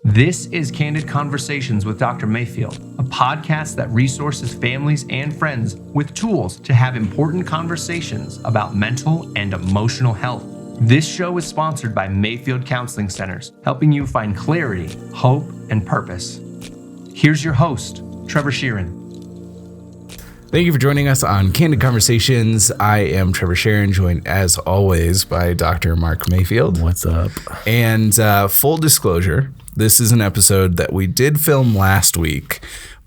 This is Candid Conversations with Dr. Mayfield, a podcast that resources families and friends with tools to have important conversations about mental and emotional health. This show is sponsored by Mayfield Counseling Centers, helping you find clarity, hope, and purpose. Here's your host, Trever Shirin. Thank you for joining us on Candid Conversations. I am Trever Shirin, joined as always by Dr. Mark Mayfield. What's up? And full disclosure, this is an episode that we did film last week,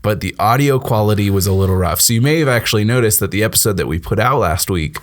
but the audio quality was a little rough. So you may have actually noticed that the episode that we put out last week,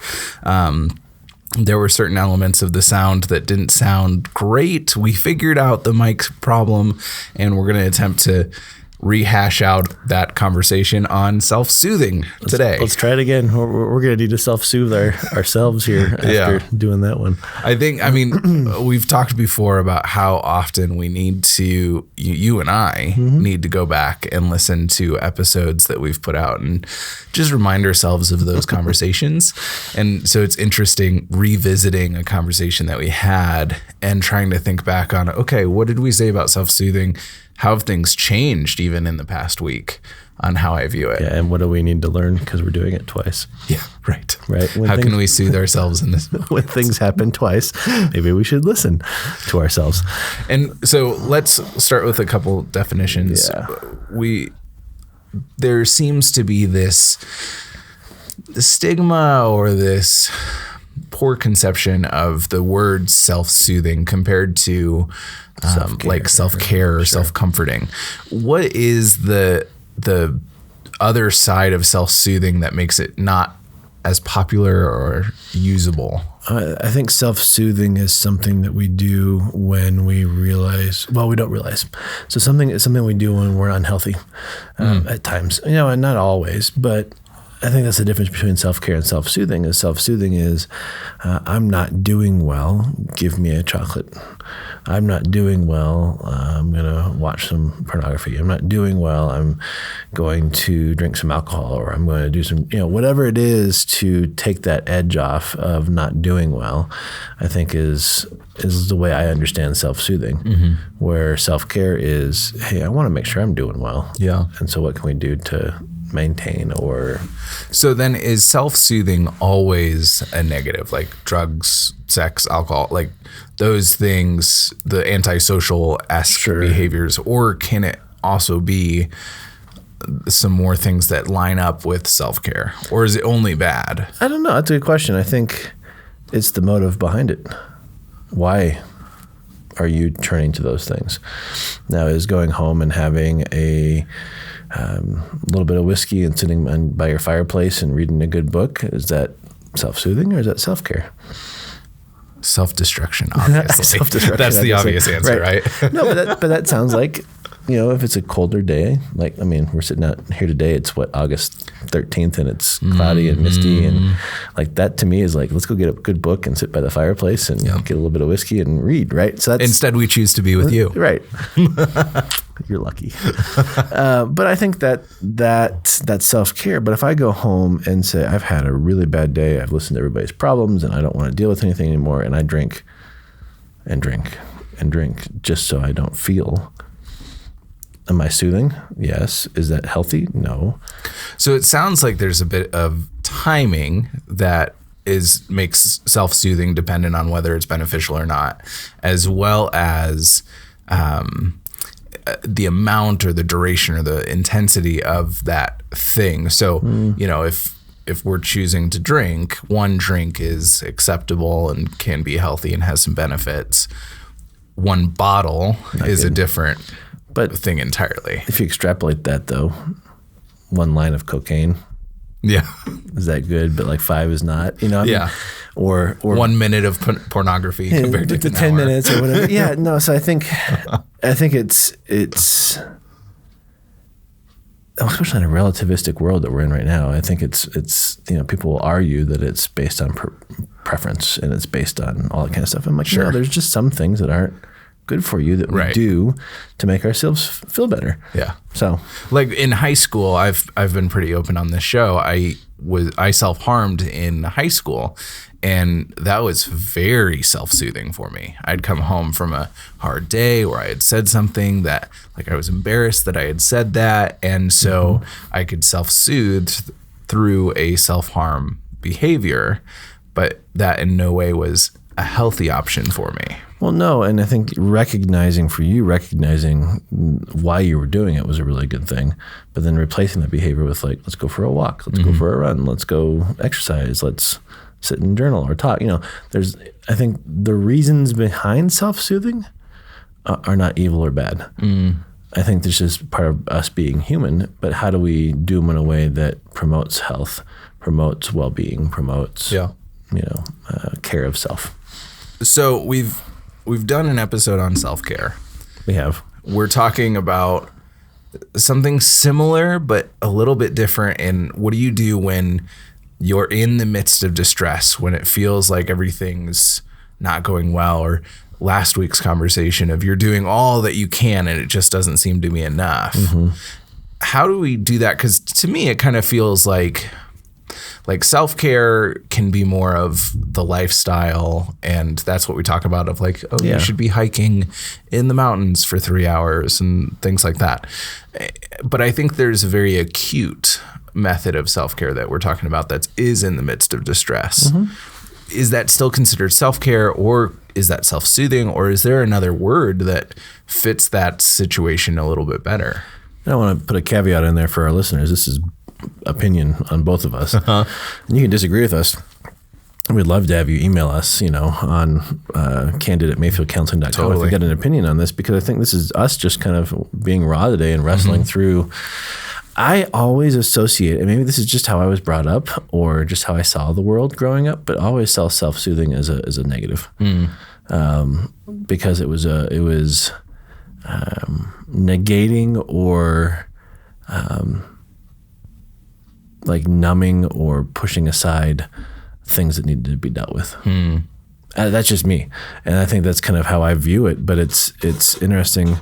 there were certain elements of the sound that didn't sound great. We figured out the mic problem, and we're going to attempt to rehash out that conversation on self-soothing today. Let's try it again. We're going to need to self-soothe ourselves here after doing that one. I mean, we've talked before about how often we need to, you and I need to go back and listen to episodes that we've put out and just remind ourselves of those conversations. And so it's interesting revisiting a conversation that we had and trying to think back on, okay, what did we say about self-soothing? How have things changed even in the past week on how I view it? Yeah, and what do we need to learn because we're doing it twice? Yeah, right. How can we soothe ourselves in this? When things happen twice, maybe we should listen to ourselves. And so let's start with a couple definitions. Yeah. There seems to be this stigma or this poor conception of the word self-soothing compared to like self-care or self-comforting. What is the other side of self-soothing that makes it not as popular or usable? I think self-soothing is something that we do when we realize, well, we don't realize. So it's something we do when we're unhealthy at times, and not always, but I think that's the difference between self-care and self-soothing. Self-soothing is, I'm not doing well, give me a chocolate. I'm not doing well, I'm going to watch some pornography. I'm not doing well, I'm going to drink some alcohol, or I'm going to do some, whatever it is to take that edge off of not doing well, I think is the way I understand self-soothing, where self-care is, hey, I want to make sure I'm doing well. Yeah. And so what can we do to maintain or... So then is self-soothing always a negative, like drugs, sex, alcohol, like those things, the antisocial-esque behaviors, or can it also be some more things that line up with self-care, or is it only bad? I don't know. That's a good question. I think it's the motive behind it. Why are you turning to those things? Now, is going home and having a little bit of whiskey and sitting by your fireplace and reading a good book, is that self-soothing or is that self-care? Self-destruction, obviously. Self-destruction, That's the obvious answer, right? No, but that sounds like, if it's a colder day, like, we're sitting out here today, it's August 13th, and it's cloudy and misty, and like that to me is like, let's go get a good book and sit by the fireplace and get a little bit of whiskey and read, right? So that's, instead we choose to be with you. Right. You're lucky. But I think that's self-care. But if I go home and say, I've had a really bad day, I've listened to everybody's problems, and I don't want to deal with anything anymore, and I drink and drink and drink just so I don't feel... Am I soothing? Yes. Is that healthy? No. So it sounds like there's a bit of timing that makes self-soothing dependent on whether it's beneficial or not, as well as the amount or the duration or the intensity of that thing. So, if we're choosing to drink, one drink is acceptable and can be healthy and has some benefits. One bottle is a different thing entirely. If you extrapolate that, though, one line of cocaine, is that good? But like 5 is not, or 1 minute of pornography compared to 10 minutes or whatever. Yeah, no. So I think it's especially in a relativistic world that we're in right now. I think it's people will argue that it's based on preference and it's based on all that kind of stuff. I'm like, no, there's just some things that aren't good for you that we do to make ourselves feel better. Yeah. So, like in high school, I've been pretty open on this show. I self-harmed in high school, and that was very self-soothing for me. I'd come home from a hard day where I had said something that, like, I was embarrassed that I had said that, and so I could self-soothe through a self-harm behavior, but that in no way was a healthy option for me. Well, no, and I think recognizing why you were doing it was a really good thing. But then replacing that behavior with, like, let's go for a walk, let's go for a run, let's go exercise, let's sit and journal or talk. I think the reasons behind self-soothing are not evil or bad. I think this is part of us being human, but how do we do them in a way that promotes health, promotes well-being, promotes care of self? So we've done an episode on self-care. We have. We're talking about something similar, but a little bit different. And what do you do when you're in the midst of distress, when it feels like everything's not going well? Or last week's conversation of you're doing all that you can and it just doesn't seem to be enough. How do we do that? Because to me, it kind of feels like self-care can be more of the lifestyle, and that's what we talk about of like, you should be hiking in the mountains for 3 hours and things like that. But I think there's a very acute method of self-care that we're talking about that is in the midst of distress. Is that still considered self-care, or is that self-soothing, or is there another word that fits that situation a little bit better? I want to put a caveat in there for our listeners. This is opinion on both of us. And you can disagree with us. We'd love to have you email us, on Candid at mayfieldcounseling.com if you got an opinion on this, because I think this is us just kind of being raw today and wrestling through. I always associate, and maybe this is just how I was brought up or just how I saw the world growing up, but I always saw self-soothing as a negative, because it was negating or like numbing or pushing aside things that needed to be dealt with. That's just me, and I think that's kind of how I view it. But it's interesting.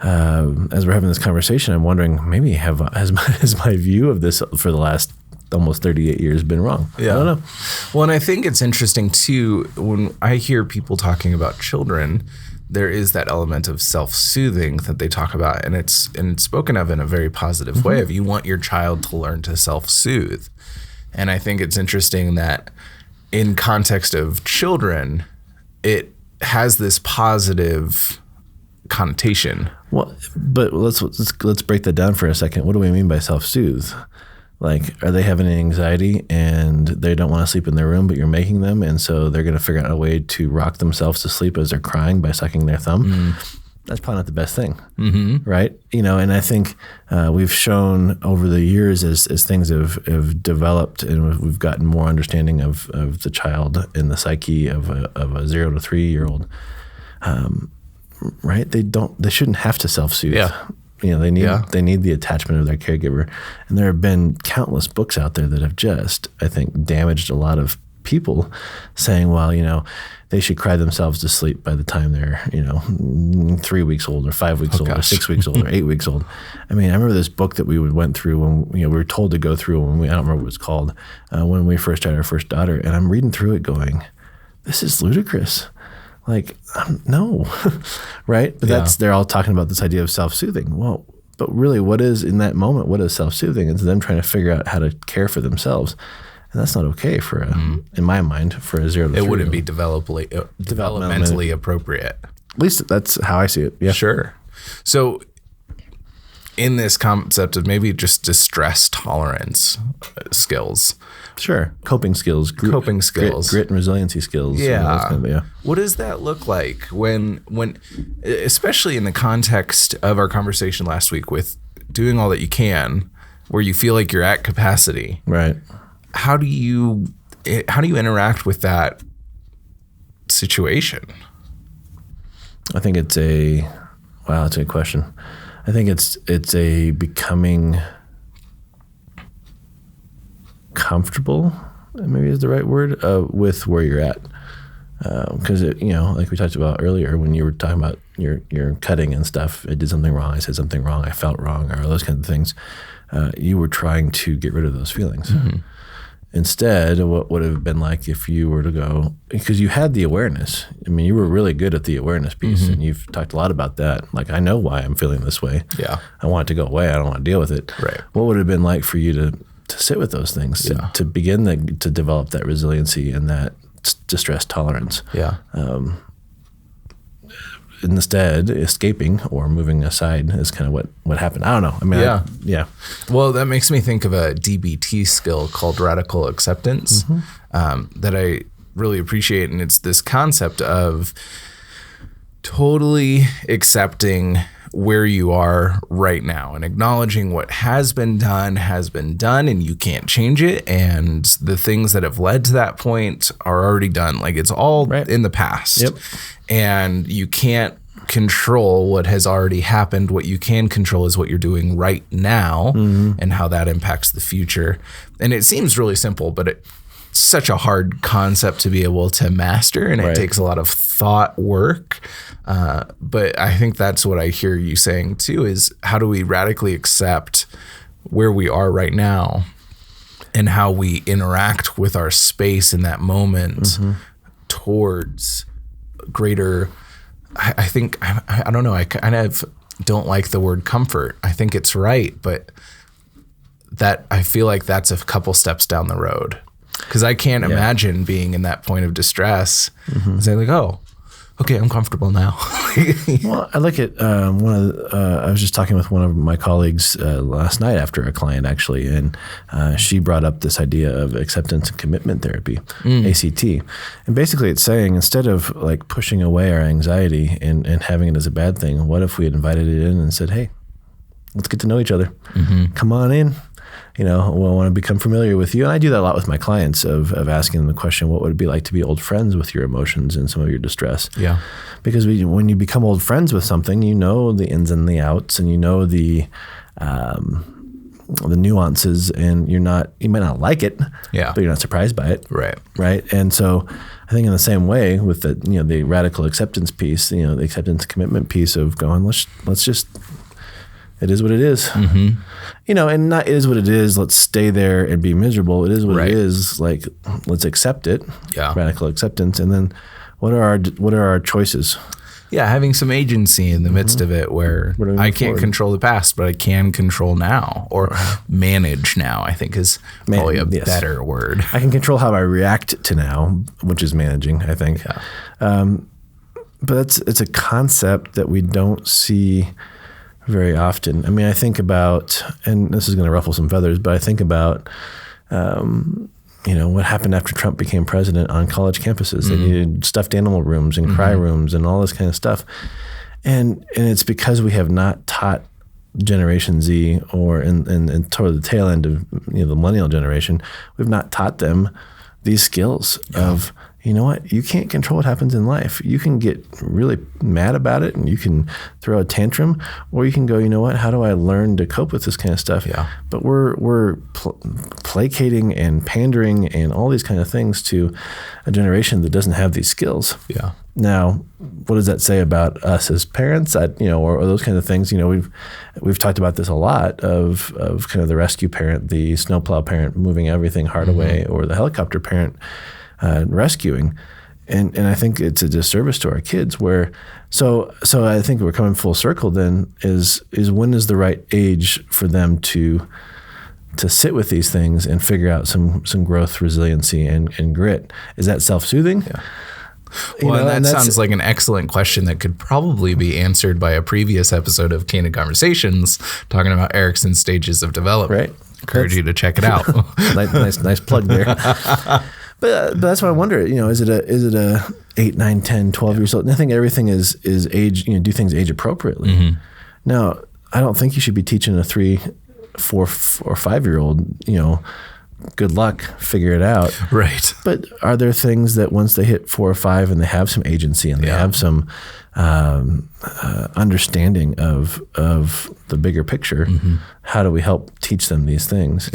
As we're having this conversation, I'm wondering, maybe has my view of this for the last almost 38 years been wrong? Yeah. I don't know. Well, and I think it's interesting too, when I hear people talking about children, there is that element of self-soothing that they talk about, and it's spoken of in a very positive way of you want your child to learn to self-soothe. And I think it's interesting that in context of children, it has this positive connotation. Well, but let's break that down for a second. What do we mean by self-soothe? Like, are they having anxiety and they don't want to sleep in their room, but you're making them, and so they're going to figure out a way to rock themselves to sleep as they're crying by sucking their thumb? That's probably not the best thing, right? And I think we've shown over the years as things have developed and we've gotten more understanding of the child and the psyche of a 0 to 3 year old. Right? They shouldn't have to self-soothe. Yeah. They need the attachment of their caregiver. And there have been countless books out there that have just, I think, damaged a lot of people, saying, well, they should cry themselves to sleep by the time they're, 3 weeks old or 5 weeks old or 6 weeks old or 8 weeks old. I mean, I remember this book that we went through when we were told to go through I don't remember what it was called, when we first had our first daughter. And I'm reading through it going, this is ludicrous. Like, no, right? But they're all talking about this idea of self-soothing. Well, but really what is in that moment, what is self-soothing? It's them trying to figure out how to care for themselves. And that's not okay for in my mind, for a 0 to 3. It wouldn't be developmentally appropriate. At least that's how I see it. Yeah. Sure. So in this concept of maybe just distress tolerance skills. Sure. Coping skills. Grit and resiliency skills. Yeah. What does that look like when, especially in the context of our conversation last week with doing all that you can, where you feel like you're at capacity? Right. How do you interact with that situation? I think it's that's a good question. I think it's a becoming comfortable, maybe is the right word, with where you're at. Because like we talked about earlier, when you were talking about your cutting and stuff, I did something wrong, I said something wrong, I felt wrong, or those kinds of things. You were trying to get rid of those feelings. Instead, what would have been like if you were to go, because you had the awareness. I mean, you were really good at the awareness piece, and you've talked a lot about that. Like, I know why I'm feeling this way. Yeah. I want it to go away. I don't want to deal with it. Right. What would it have been like for you to sit with those things, to begin to develop that resiliency and that distress tolerance? Yeah. Instead, escaping or moving aside is kind of what happened. I don't know. I mean, yeah. Well, that makes me think of a DBT skill called radical acceptance that I really appreciate. And it's this concept of totally accepting where you are right now and acknowledging what has been done, and you can't change it. And the things that have led to that point are already done. Like, it's all in the past. Yep. And you can't control what has already happened. What you can control is what you're doing right now and how that impacts the future. And it seems really simple, but it's such a hard concept to be able to master, and it takes a lot of thought work. But I think that's what I hear you saying too, is how do we radically accept where we are right now and how we interact with our space in that moment towards greater, I think, I don't know, I kind of don't like the word comfort. I think it's right, but that I feel like that's a couple steps down the road, because I can't imagine being in that point of distress and saying like, oh, okay, I'm comfortable now. Well, I look at I was just talking with one of my colleagues last night after a client, actually, and she brought up this idea of acceptance and commitment therapy, ACT. And basically it's saying, instead of like pushing away our anxiety and having it as a bad thing, what if we had invited it in and said, hey, let's get to know each other. Come on in. We want to become familiar with you. And I do that a lot with my clients of asking them the question, what would it be like to be old friends with your emotions and some of your distress? Yeah. Because when you become old friends with something, you know the ins and the outs, and you know the nuances, and you might not like it, but you're not surprised by it. Right. And so I think in the same way with the radical acceptance piece, the acceptance commitment piece of going, let's just, it is what it is. And not it is what it is, let's stay there and be miserable. It is what it is, like, let's accept it. Radical acceptance. And then what are our choices? Yeah, having some agency in the midst of it, where I can't control the past, but I can control now, or manage now, I think is probably a better word. I can control how I react to now, which is managing, I think. But it's a concept that we don't see very often. I mean, I think about, and this is going to ruffle some feathers, but I think about, what happened after Trump became president on college campuses. They needed stuffed animal rooms and cry rooms and all this kind of stuff. And it's because we have not taught Generation Z, or in toward the tail end of the millennial generation, we've not taught them these skills of, you know what, you can't control what happens in life. You can get really mad about it and you can throw a tantrum, or you can go, you know what, how do I learn to cope with this kind of stuff? But we're placating and pandering and all these kind of things to a generation that doesn't have these skills. Now, what does that say about us as parents? Or those kind of things. We've talked about this a lot of kind of the rescue parent, the snowplow parent moving everything hard away, or the helicopter parent rescuing. And I think it's a disservice to our kids, where so I think we're coming full circle then is when is the right age for them to sit with these things and figure out some growth, resiliency, and grit? Is that self-soothing? Well, that sounds like an excellent question that could probably be answered by a previous episode of Candid Conversations, talking about Erickson's stages of development. Right. Encourage you to check it out. nice plug there. But that's why I wonder, is it a 8, 9, 10, 12 years old? And I think everything is age, do things age appropriately. Now, I don't think you should be teaching a 3, 4, or 5-year-old, good luck, figure it out. Right. But are there things that once they hit 4 or 5 and they have some agency and they have some understanding of the bigger picture, how do we help teach them these things?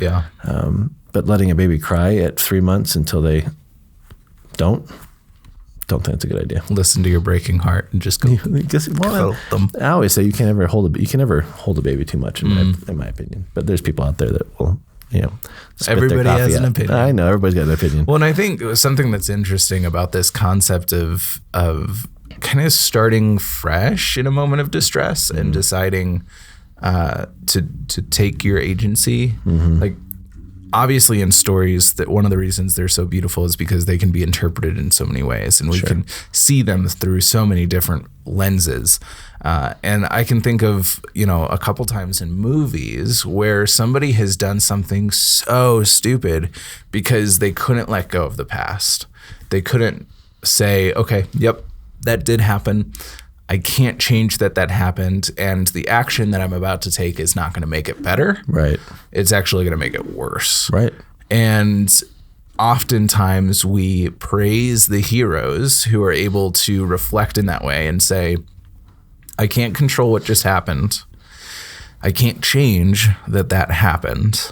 But letting a baby cry at 3 months until they don't don't think it's a good idea. Listen to your breaking heart and just go. Well, I always say you can never hold a baby too much in my opinion. But there's people out there that will, spit Everybody their coffee has an out. opinion. I know everybody's got an opinion. Well, and I think something that's interesting about this concept of kind of starting fresh in a moment of distress and deciding to take your agency, like. Obviously, in stories, that one of the reasons they're so beautiful is because they can be interpreted in so many ways, and we can see them through so many different lenses. And I can think of, a couple times in movies where somebody has done something so stupid because they couldn't let go of the past. They couldn't say, okay, yep, that did happen. I can't change that happened, and the action that I'm about to take is not going to make it better. Right. It's actually going to make it worse. Right. And oftentimes we praise the heroes who are able to reflect in that way and say, I can't control what just happened. I can't change that happened.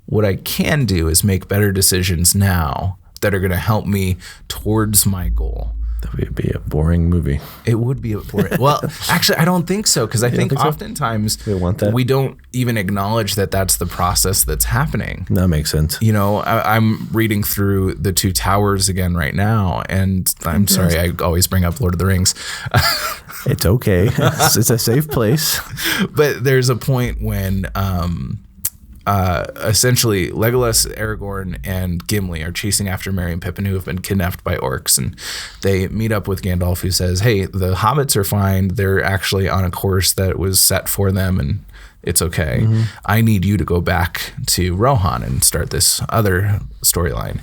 What I can do is make better decisions now that are going to help me towards my goal. That would be a boring movie. It would be a boring. Well, actually, I don't think so, because I think oftentimes we don't even acknowledge that that's the process that's happening. That makes sense. I'm reading through The Two Towers again right now, and I'm sorry, I always bring up Lord of the Rings. It's okay. It's a safe place. But there's a point when essentially Legolas, Aragorn, and Gimli are chasing after Merry and Pippin, who have been kidnapped by orcs, and they meet up with Gandalf, who says, hey, the hobbits are fine. They're actually on a course that was set for them, and it's okay. I need you to go back to Rohan and start this other storyline.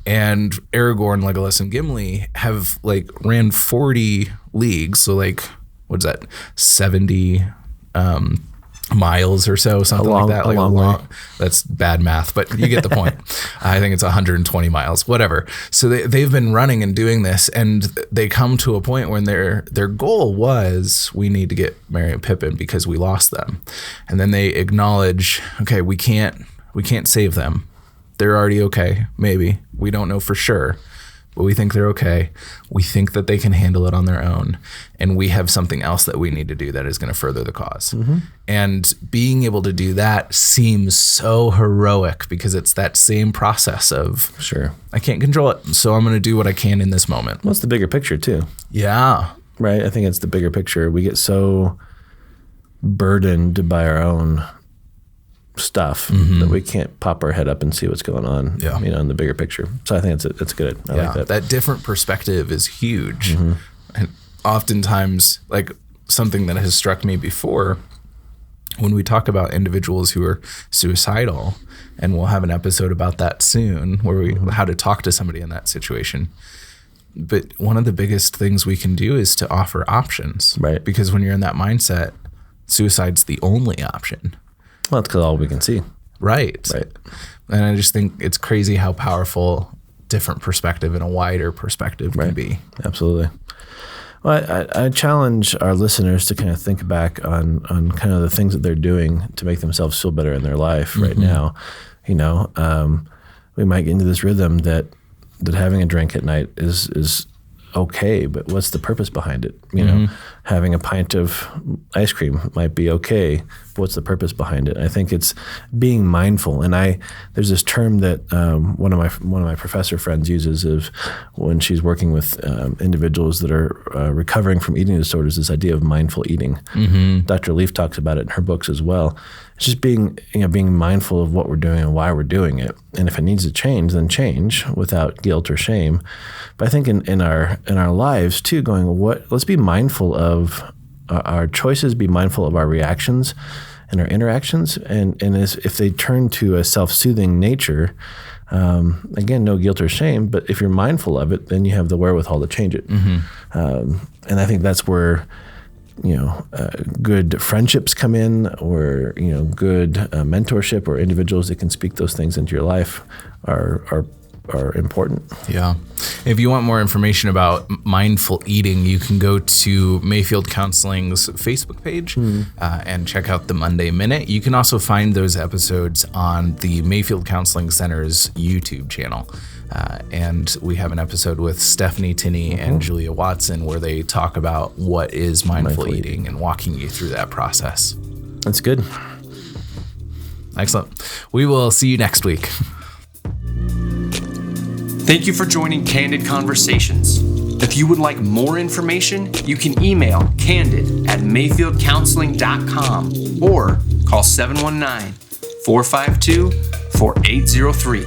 And Aragorn, Legolas, and Gimli have ran 40 leagues, so what is that, 70 miles or so, something like that. A long way. That's bad math, but you get the point. I think it's 120 miles, whatever. So they've been running and doing this, and they come to a point when their goal was, we need to get Merry and Pippin because we lost them. And then they acknowledge, okay, we can't save them. They're already okay, maybe. We don't know for sure, but we think they're okay. We think that they can handle it on their own. And we have something else that we need to do that is going to further the cause. And being able to do that seems so heroic because it's that same process of, I can't control it, so I'm going to do what I can in this moment. Well, it's the bigger picture too. Yeah. Right? I think it's the bigger picture. We get so burdened by our own stuff that we can't pop our head up and see what's going on, in the bigger picture. So I think it's good. I like that. That different perspective is huge. And oftentimes, something that has struck me before, when we talk about individuals who are suicidal, and we'll have an episode about that soon, where how to talk to somebody in that situation. But one of the biggest things we can do is to offer options. Right. Because when you're in that mindset, suicide's the only option. Well, it's because all we can see. Right. And I just think it's crazy how powerful different perspective and a wider perspective can be. Absolutely. Well, I challenge our listeners to kind of think back on kind of the things that they're doing to make themselves feel better in their life right now. We might get into this rhythm that having a drink at night is okay, but what's the purpose behind it? Having a pint of ice cream might be okay, but what's the purpose behind it? I think it's being mindful. And there's this term that one of my professor friends uses of when she's working with individuals that are recovering from eating disorders, this idea of mindful eating. Dr. Leaf talks about it in her books as well. It's just being mindful of what we're doing and why we're doing it. And if it needs to change, then change without guilt or shame. But I think in our lives too, let's be mindful of our choices, be mindful of our reactions and our interactions. And if they turn to a self-soothing nature, again, no guilt or shame, but if you're mindful of it, then you have the wherewithal to change it. And I think that's where good friendships come in, or good mentorship, or individuals that can speak those things into your life are are important. Yeah. If you want more information about mindful eating, you can go to Mayfield Counseling's Facebook page and check out the Monday Minute. You can also find those episodes on the Mayfield Counseling Center's YouTube channel. And we have an episode with Stephanie Tinney and Julia Watson where they talk about what is mindful eating and walking you through that process. That's good. Excellent. We will see you next week. Thank you for joining Candid Conversations. If you would like more information, you can email candid@mayfieldcounseling.com or call 719-452-4803.